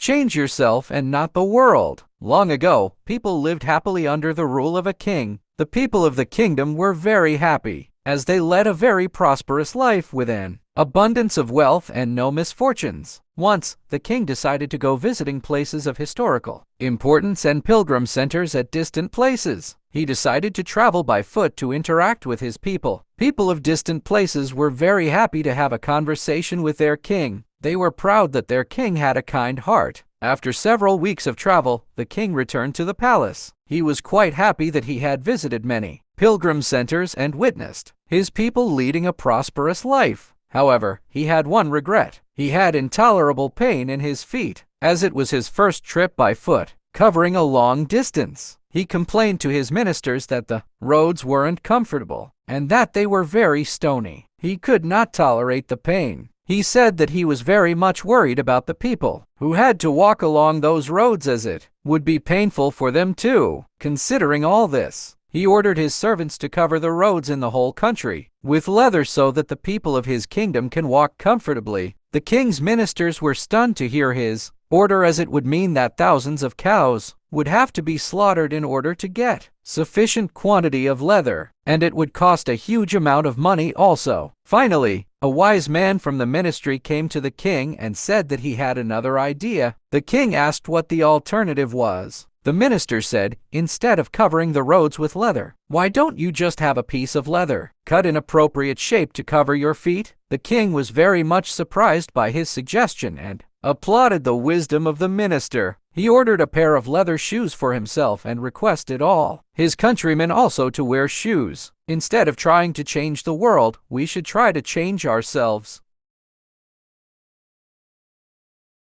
Change yourself and not the world. Long ago, people lived happily under the rule of a king. The people of the kingdom were very happy, as they led a very prosperous life with an abundance of wealth and no misfortunes. Once, the king decided to go visiting places of historical importance and pilgrim centers at distant places. He decided to travel by foot to interact with his people. People of distant places were very happy to have a conversation with their king. They were proud that their king had a kind heart. After several weeks of travel, the king returned to the palace. He was quite happy that he had visited many pilgrim centers and witnessed his people leading a prosperous life. However, he had one regret. He had intolerable pain in his feet, as it was his first trip by foot, covering a long distance. He complained to his ministers that the roads weren't comfortable, and that they were very stony. He could not tolerate the pain. He said that he was very much worried about the people who had to walk along those roads, as it would be painful for them too. Considering all this, he ordered his servants to cover the roads in the whole country with leather so that the people of his kingdom can walk comfortably. The king's ministers were stunned to hear his order, as it would mean that thousands of cows would have to be slaughtered in order to get sufficient quantity of leather, and it would cost a huge amount of money also. Finally, a wise man from the ministry came to the king and said that he had another idea. The king asked what the alternative was. The minister said, instead of covering the roads with leather, why don't you just have a piece of leather cut in appropriate shape to cover your feet? The king was very much surprised by his suggestion and applauded the wisdom of the minister. He ordered a pair of leather shoes for himself and requested all his countrymen also to wear shoes. Instead of trying to change the world, we should try to change ourselves.